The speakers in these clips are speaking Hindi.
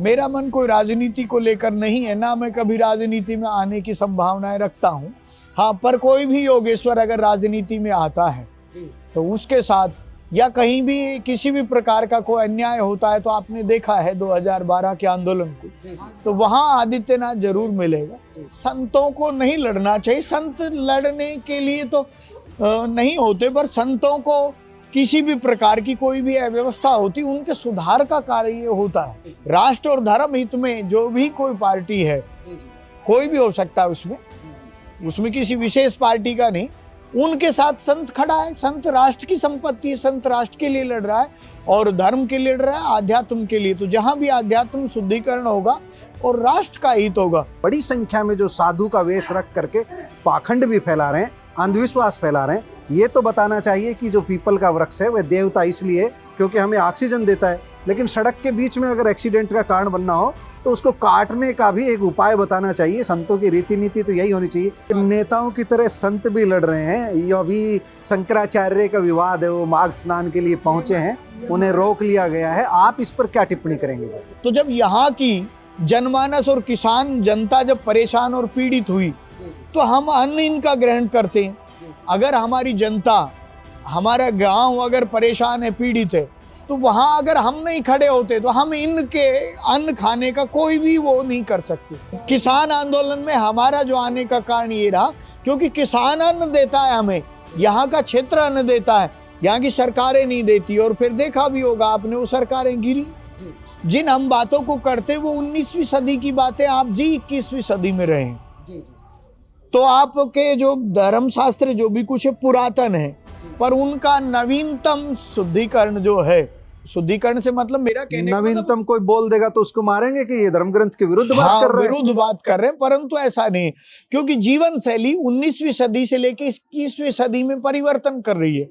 मेरा मन कोई राजनीति को लेकर नहीं है, ना मैं कभी राजनीति में आने की संभावनाएं रखता हूं। हाँ, पर कोई भी योगेश्वर अगर राजनीति में आता है तो उसके साथ या कहीं भी किसी भी प्रकार का कोई अन्याय होता है, तो आपने देखा है 2012 के आंदोलन को, तो वहां आदित्यनाथ जरूर मिलेगा। संतों को नहीं लड़ना चाहिए, संत लड़ने के लिए तो नहीं होते, पर संतों को किसी भी प्रकार की कोई भी अव्यवस्था होती, उनके सुधार का कार्य ये होता है। राष्ट्र और धर्म हित में जो भी कोई पार्टी है, कोई भी हो सकता है, उसमें किसी विशेष पार्टी का नहीं, उनके साथ संत खड़ा है। संत राष्ट्र की संपत्ति है, संत राष्ट्र के लिए लड़ रहा है और धर्म के लिए लड़ रहा है, आध्यात्म के लिए। तो जहां भी आध्यात्म शुद्धिकरण होगा और राष्ट्र का हित होगा। बड़ी संख्या में जो साधु का वेश रख करके पाखंड भी फैला रहे हैं, अंधविश्वास फैला रहे हैं, ये तो बताना चाहिए कि जो पीपल का वृक्ष है वह देवता इसलिए क्योंकि हमें ऑक्सीजन देता है, लेकिन सड़क के बीच में अगर एक्सीडेंट का कारण बनना हो तो उसको काटने का भी एक उपाय बताना चाहिए। संतों की रीति नीति तो यही होनी चाहिए। नेताओं की तरह संत भी लड़ रहे हैं। ये अभी शंकराचार्य का विवाद है, वो माघ स्नान के लिए पहुंचे हैं, उन्हें रोक लिया गया है। आप इस पर क्या टिप्पणी करेंगे? तो जब यहाँ की जनमानस और किसान जनता जब परेशान और पीड़ित हुई, तो हम अन्न इनका ग्रहण करते हैं। अगर हमारी जनता, हमारा गांव अगर परेशान है, पीड़ित है, तो वहां अगर हम नहीं खड़े होते तो हम इनके अन्न खाने का कोई भी वो नहीं कर सकते। किसान आंदोलन में हमारा जो आने का कारण ये रहा क्योंकि किसान अन्न देता है हमें, यहाँ का क्षेत्र अन्न देता है, यहाँ की सरकारें नहीं देती। और फिर देखा भी होगा आपने, वो सरकारें गिरी। जिन हम बातों को करते वो 19वीं सदी की बातें, आप जी 21वीं सदी में रहे। तो आपके जो धर्म शास्त्र जो भी कुछ है पुरातन है, पर उनका नवीनतम शुद्धिकरण जो है, शुद्धिकरण से मतलब मेरा कहने नवीनतम कोई बोल देगा तो उसको मारेंगे कि ये धर्म ग्रंथ के विरुद्ध बात कर रहे हैं। विरुद्ध बात कर रहे हैं, परंतु ऐसा नहीं, क्योंकि जीवन शैली 19वीं सदी से लेकर 21वीं सदी में परिवर्तन कर रही है।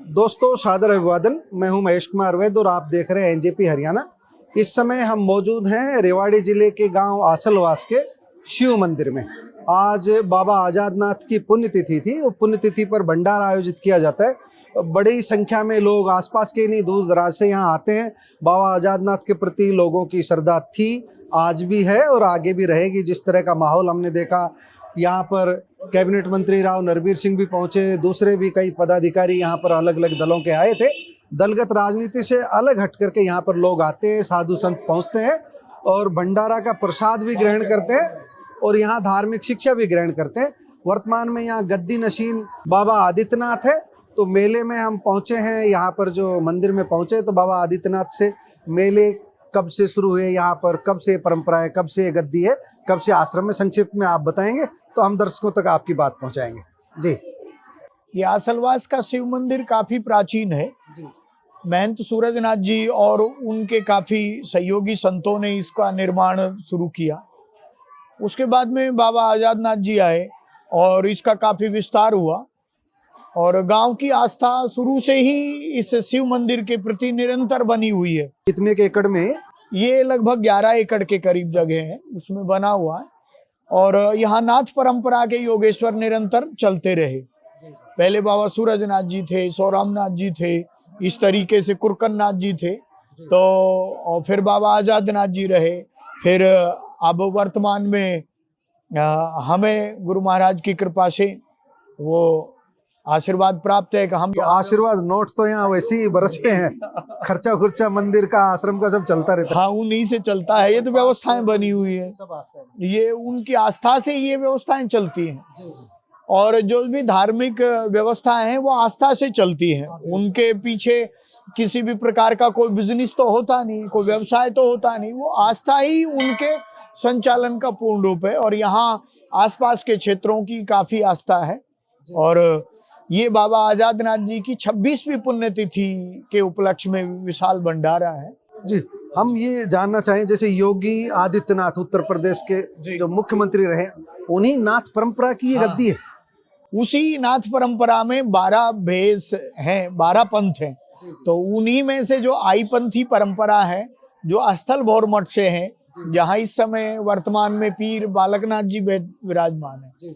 दोस्तों, सादर अभिवादन। मैं हूं महेश कुमार वैद्य और आप देख रहे हैं एनजेपी हरियाणा। इस समय हम मौजूद हैं रेवाड़ी जिले के गांव आसलवास के शिव मंदिर में। आज बाबा आजादनाथ की पुण्यतिथि थी। वो पुण्यतिथि पर भंडारा आयोजित किया जाता है। बड़ी संख्या में लोग आसपास के नहीं, दूर दराज से यहाँ आते हैं। बाबा आजादनाथ के प्रति लोगों की श्रद्धा थी, आज भी है और आगे भी रहेगी। जिस तरह का माहौल हमने देखा, यहाँ पर कैबिनेट मंत्री राव नरबीर सिंह भी पहुँचे, दूसरे भी कई पदाधिकारी यहाँ पर अलग अलग दलों के आए थे। दलगत राजनीति से अलग हट करके यहाँ पर लोग आते हैं, साधु संत पहुँचते हैं और भंडारा का प्रसाद भी ग्रहण करते हैं और यहाँ धार्मिक शिक्षा भी ग्रहण करते हैं। वर्तमान में यहाँ गद्दी नशीन बाबा आदित्यनाथ है। तो मेले में हम पहुँचे हैं, यहाँ पर जो मंदिर में पहुँचे, तो बाबा आदित्यनाथ से मेले कब से शुरू हुए, यहाँ पर कब से परंपरा है, कब से गद्दी है, कब से आश्रम में, संक्षिप्त में आप बताएंगे तो हम दर्शकों तक आपकी बात पहुँचाएंगे। जी, ये आसलवास का शिव मंदिर काफी प्राचीन है। महंत सूरजनाथ जी और उनके काफी सहयोगी संतों ने इसका निर्माण शुरू किया। उसके बाद में बाबा आजादनाथ जी आए और इसका काफी विस्तार हुआ और गांव की आस्था शुरू से ही इस शिव मंदिर के प्रति निरंतर बनी हुई है। कितने के एकड़ में? ये लगभग 11 एकड़ के करीब जगह है, उसमें बना हुआ है। और यहाँ नाथ परंपरा के योगेश्वर निरंतर चलते रहे। पहले बाबा सूरजनाथ जी थे, सौरामनाथ जी थे, इस तरीके से कुरकननाथ जी थे, तो और फिर बाबा आजादनाथ जी रहे। फिर अब वर्तमान में हमें गुरु महाराज की कृपा से वो आशीर्वाद प्राप्त है कि हम आशीर्वाद नोट तो यहाँ वैसे ही बरसते हैं। खर्चा खुर्चा मंदिर का, आश्रम का सब चलता रहता है। हाँ, उन्हीं से चलता है। ये तो व्यवस्थाएं बनी हुई है, ये उनकी आस्था से ये व्यवस्थाएं चलती हैं। और जो भी धार्मिक व्यवस्थाएं हैं वो आस्था से चलती हैं। उनके पीछे किसी भी प्रकार का कोई बिजनेस तो होता नहीं, कोई व्यवसाय तो होता नहीं, वो आस्था ही उनके संचालन का पूर्ण रूप है। और यहाँ आसपास के क्षेत्रों की काफी आस्था है। और ये बाबा आजादनाथ जी की 26वीं पुण्यतिथि के उपलक्ष्य में विशाल भंडारा है। जी, हम ये जानना चाहें, जैसे योगी आदित्यनाथ उत्तर प्रदेश के जो मुख्यमंत्री रहे, उन्हीं नाथ परंपरा की ये गद्दी है। उसी नाथ परंपरा में 12 भेष हैं, 12 पंथ हैं। तो उन्हीं में से जो आई पंथी परंपरा है, जो स्थल भौर मठ से है, जहाँ इस समय वर्तमान में पीर बालकनाथ जी विराजमान है,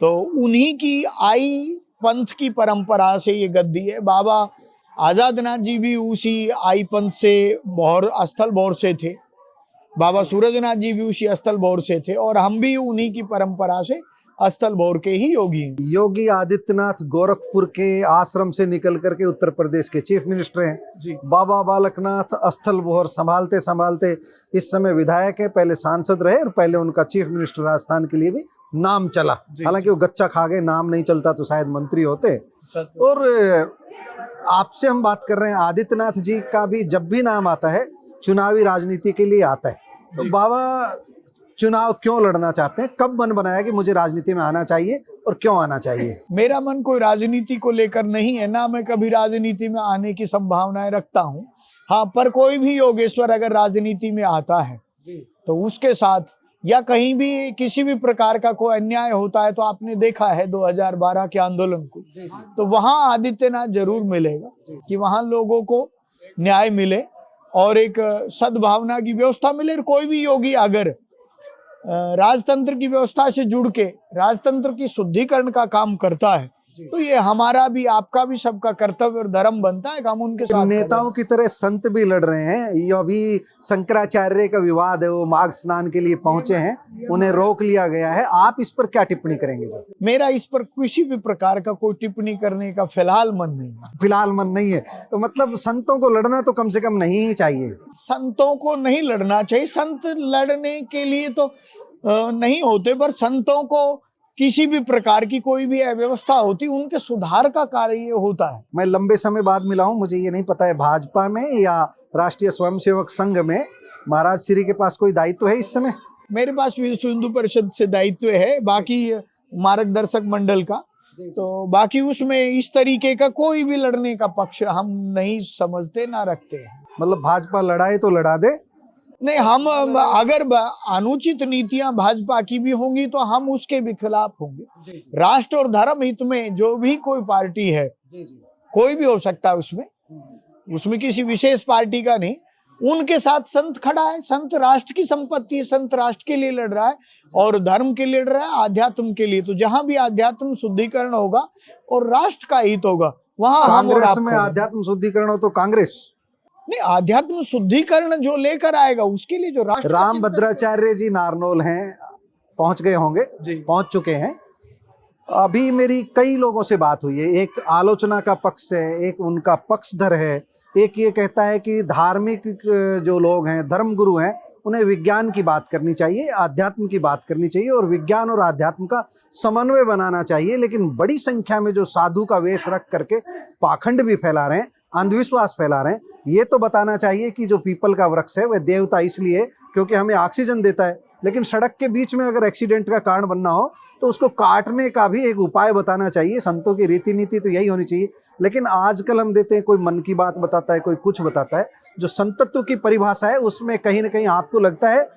तो उन्हीं की आई पंथ की परंपरा से ये गद्दी है। बाबा आजादनाथ जी भी उसी आई पंथ से भौर स्थल भौर से थे, बाबा सूरजनाथ जी भी उसी स्थल भौर से थे, और हम भी उन्हीं की परंपरा से स्थल भौर के ही योगी हैं। योगी आदित्यनाथ गोरखपुर के आश्रम से निकल करके उत्तर प्रदेश के चीफ मिनिस्टर हैं जी। बाबा बालकनाथ स्थल भौर संभालते संभालते इस समय विधायक है, पहले सांसद रहे और पहले उनका चीफ मिनिस्टर राजस्थान के लिए भी नाम चला। हालांकि वो गच्चा खा गए, नाम नहीं चलता तो शायद मंत्री होते। और आपसे हम बात कर रहे हैं, आदित्यनाथ जी का भी जब भी नाम आता है चुनावी राजनीति के लिए आता है, तो बाबा चुनाव क्यों लड़ना चाहते हैं? कब मन बनाया कि मुझे राजनीति में आना चाहिए और क्यों आना चाहिए? मेरा मन कोई राजनीति को लेकर नहीं है, ना मैं कभी राजनीति में आने की संभावनाएं रखता हूँ। हाँ, पर कोई भी योगेश्वर अगर राजनीति में आता है तो उसके साथ या कहीं भी किसी भी प्रकार का कोई अन्याय होता है, तो आपने देखा है 2012 के आंदोलन को, तो वहां आदित्यनाथ जरूर मिलेगा कि वहां लोगों को न्याय मिले और एक सद्भावना की व्यवस्था मिले। और कोई भी योगी अगर राजतंत्र की व्यवस्था से जुड़ के राजतंत्र की शुद्धिकरण का काम करता है, तो ये हमारा भी, आपका भी, सबका कर्तव्य और धर्म बनता है कि हम उनके साथ नेताओं की तरह संत भी लड़ रहे हैं। ये अभी शंकराचार्य का विवाद है, वो माघ स्नान के लिए पहुंचे हैं, उन्हें रोक लिया गया है। आप इस पर क्या टिप्पणी करेंगे? मेरा इस पर किसी भी प्रकार का कोई टिप्पणी करने का फिलहाल मन नहीं है। फिलहाल मन नहीं है, तो मतलब संतों को लड़ना तो कम से कम नहीं ही चाहिए। संतों को नहीं लड़ना चाहिए, संत लड़ने के लिए तो नहीं होते, पर संतों को किसी भी प्रकार की कोई भी अव्यवस्था होती, उनके सुधार का कार्य ये होता है। मैं लंबे समय बाद मिला हूं, मुझे ये नहीं पता है भाजपा में या राष्ट्रीय स्वयंसेवक संघ में महाराज श्री के पास कोई दायित्व है इस समय? मेरे पास विश्व हिंदू परिषद से दायित्व है, बाकी मार्गदर्शक मंडल का, तो बाकी उसमें इस तरीके का कोई भी लड़ने का पक्ष हम नहीं समझते, ना रखते हैं। मतलब भाजपा लड़ाए तो लड़ा दे? नहीं, हम अगर अनुचित नीतियां भाजपा की भी होंगी तो हम उसके भी खिलाफ होंगे। राष्ट्र और धर्म हित में जो भी कोई पार्टी है, कोई भी हो सकता है, उसमें किसी विशेष पार्टी का नहीं, उनके साथ संत खड़ा है। संत राष्ट्र की संपत्ति है, संत राष्ट्र के लिए लड़ रहा है और धर्म के लिए लड़ रहा है, आध्यात्म के लिए। तो जहां भी आध्यात्म शुद्धिकरण होगा और राष्ट्र का हित होगा, वहां कांग्रेस में आध्यात्म शुद्धिकरण हो तो कांग्रेस नहीं, आध्यात्म शुद्धिकरण जो लेकर आएगा उसके लिए जो राष्ट्र। राम भद्राचार्य जी नारनौल हैं, पहुंच गए होंगे, पहुंच चुके हैं। अभी मेरी कई लोगों से बात हुई है, एक आलोचना का पक्ष है, एक उनका पक्षधर है, एक ये कहता है कि धार्मिक जो लोग हैं, धर्मगुरु हैं, उन्हें विज्ञान की बात करनी चाहिए, आध्यात्म की बात करनी चाहिए और विज्ञान और आध्यात्म का समन्वय बनाना चाहिए। लेकिन बड़ी संख्या में जो साधु का वेश रख करके पाखंड भी फैला रहे हैं, अंधविश्वास फैला रहे हैं, ये तो बताना चाहिए कि जो पीपल का वृक्ष है वह देवता इसलिए क्योंकि हमें ऑक्सीजन देता है, लेकिन सड़क के बीच में अगर एक्सीडेंट का कारण बनना हो तो उसको काटने का भी एक उपाय बताना चाहिए। संतों की रीति नीति तो यही होनी चाहिए। लेकिन आजकल हम देते हैं, कोई मन की बात बताता है, कोई कुछ बताता है। जो संतत्व की परिभाषा है उसमें कहीं ना कहीं आपको लगता है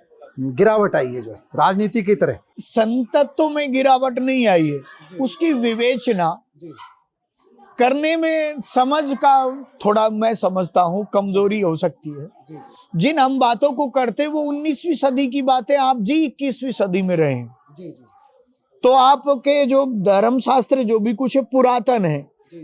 गिरावट आई है, जो है राजनीति की तरह। संतत्व में गिरावट नहीं आई है, उसकी विवेचना करने में समझ का थोड़ा, मैं समझता हूँ, कमजोरी हो सकती है। जिन हम बातों को करते वो 19वीं सदी की बातें, आप जी 21वीं सदी में रहे, तो आपके जो धर्म शास्त्र जो भी कुछ है पुरातन है,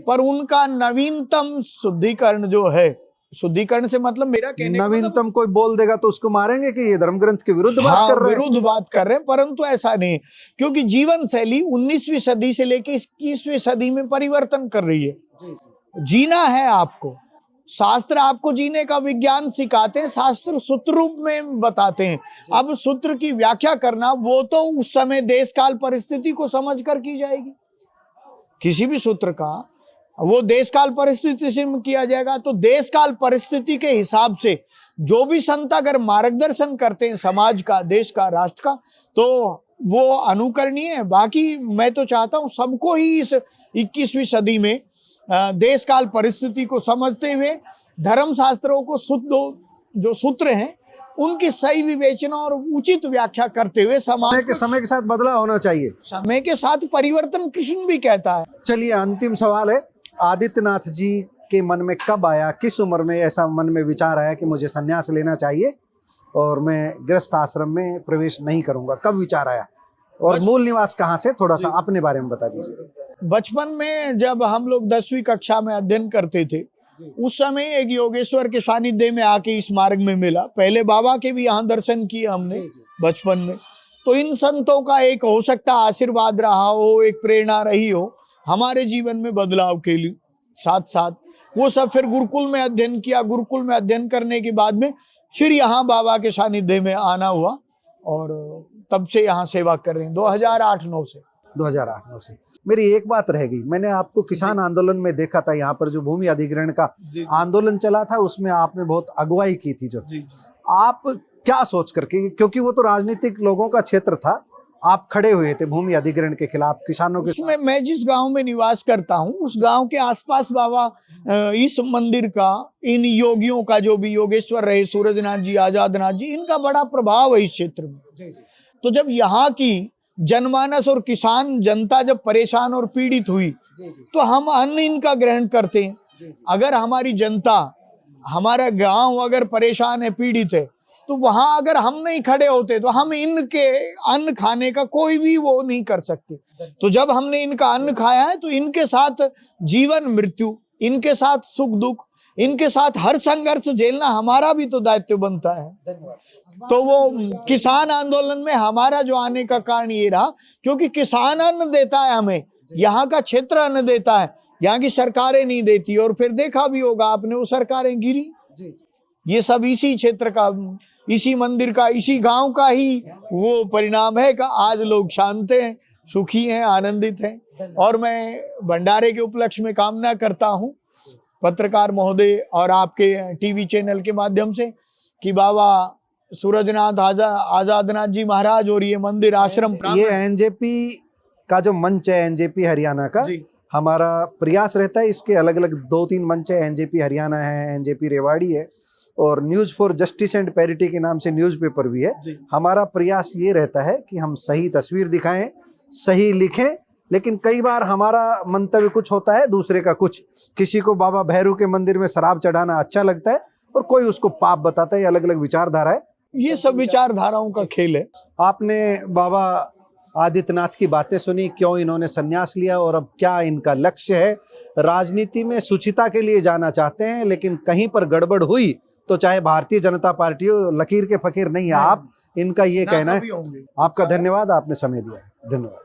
पर उनका नवीनतम शुद्धिकरण जो है, शुद्धिकरण से मतलब मेरा कहने नवीनतम कोई बोल देगा तो उसको मारेंगे कि ये धर्म ग्रंथ के विरुद्ध बात कर रहे हैं। विरुद्ध बात कर रहे हैं, परंतु ऐसा नहीं, क्योंकि जीवन शैली 19वीं सदी से लेकर 21वीं सदी में परिवर्तन कर रही है। जीना है आपको, शास्त्र आपको जीने का विज्ञान सिखाते हैं, शास्त्र सूत्र रूप में बताते हैं। अब सूत्र की व्याख्या करना वो तो उस समय देश काल परिस्थिति को समझ कर की जाएगी। किसी भी सूत्र का वो देश काल परिस्थिति से किया जाएगा, तो देश काल परिस्थिति के हिसाब से जो भी संत अगर मार्गदर्शन करते हैं समाज का, देश का, राष्ट्र का, तो वो अनुकरणीय है। बाकी मैं तो चाहता हूं सबको ही इस 21वीं सदी में देश काल परिस्थिति को समझते हुए धर्म शास्त्रों को शुद्ध जो सूत्र हैं उनकी सही विवेचना और उचित व्याख्या करते हुए समय के साथ बदलाव होना चाहिए। समय के साथ परिवर्तन कृष्ण भी कहता है। चलिए, अंतिम सवाल है, आदित्यनाथ जी के मन में कब आया, किस उम्र में ऐसा मन में विचार आया कि मुझे संन्यास लेना चाहिए और मैं गृहस्थ आश्रम में प्रवेश नहीं करूंगा? कब विचार आया? और मूल निवास कहाँ से, थोड़ा सा अपने बारे में बता दीजिए। बचपन में जब हम लोग 10वीं कक्षा में अध्ययन करते थे, उस समय एक योगेश्वर के सानिध्य में आके इस मार्ग में मिला। पहले बाबा के भी यहाँ दर्शन किए हमने बचपन में। तो इन संतों का एक हो सकता आशीर्वाद रहा हो, एक प्रेरणा रही हो हमारे जीवन में बदलाव के लिए। साथ साथ वो सब फिर गुरुकुल में अध्ययन किया। गुरुकुल में अध्ययन करने के बाद में फिर यहाँ बाबा के सानिध्य में आना हुआ और तब से यहाँ सेवा कर रहे हैं 2008-9 से। 2008-9 से। मेरी एक बात रह गई, मैंने आपको किसान आंदोलन में देखा था, यहाँ पर जो भूमि अधिग्रहण का आंदोलन चला था उसमें आपने बहुत अगुवाई की थी। जो आप क्या सोच करके, क्योंकि वो तो राजनीतिक लोगों का क्षेत्र था, आप खड़े हुए थे भूमि अधिग्रहण के खिलाफ किसानों के उसमें मैं जिस गांव में निवास करता हूँ उस गांव के आसपास बाबा इस मंदिर का, इन योगियों का, जो भी योगेश्वर रहे, सूरजनाथ जी, आजादनाथ जी, इनका बड़ा प्रभाव है इस क्षेत्र में। तो जब यहाँ की जनमानस और किसान जनता जब परेशान और पीड़ित हुई तो हम अन्न इनका ग्रहण करते हैं। अगर हमारी जनता, हमारा गांव अगर परेशान है, पीड़ित है, तो वहां अगर हम नहीं खड़े होते तो हम इनके अन्न खाने का कोई भी वो नहीं कर सकते। तो जब हमने इनका अन्न खाया है तो इनके साथ जीवन मृत्यु, इनके साथ सुख दुख, इनके साथ हर संघर्ष झेलना हमारा भी तो दायित्व बनता है। तो वो किसान आंदोलन में हमारा जो आने का कारण ये रहा, क्योंकि किसान अन्न देता है हमें, यहाँ का क्षेत्र अन्न देता है, यहाँ की सरकारें नहीं देती। और फिर देखा भी होगा आपने, वो सरकारें गिरी। ये सब इसी क्षेत्र का, इसी मंदिर का, इसी गांव का ही वो परिणाम है कि आज लोग शांत हैं, सुखी हैं, आनंदित हैं। और मैं भंडारे के उपलक्ष्य में कामना करता हूँ पत्रकार महोदय और आपके टीवी चैनल के माध्यम से कि बाबा सूरजनाथ आजादनाथ जी महाराज और ये मंदिर आश्रम, ये एनजेपी का जो मंच है, एनजेपी हरियाणा का, हमारा प्रयास रहता है, इसके अलग अलग 2-3 मंच है। एनजेपी हरियाणा है, एनजेपी रेवाड़ी है, और news for justice and parity के नाम से न्यूज़पेपर भी है। हमारा प्रयास ये रहता है कि हम सही तस्वीर दिखाएं, सही लिखें, लेकिन कई बार हमारा मंतव्य कुछ होता है, दूसरे का कुछ। किसी को बाबा भैरू के मंदिर में शराब चढ़ाना अच्छा लगता है और कोई उसको पाप बताता है। अलग अलग विचारधारा है, ये सब विचारधाराओं का खेल है। आपने बाबा आदित्यनाथ की बातें सुनी, क्यों इन्होंने संन्यास लिया और अब क्या इनका लक्ष्य है। राजनीति में शुचिता के लिए जाना चाहते हैं, लेकिन कहीं पर गड़बड़ हुई तो चाहे भारतीय जनता पार्टी हो, लकीर के फकीर नहीं है आप, इनका ये कहना है। आपका धन्यवाद, आपने समय दिया। धन्यवाद।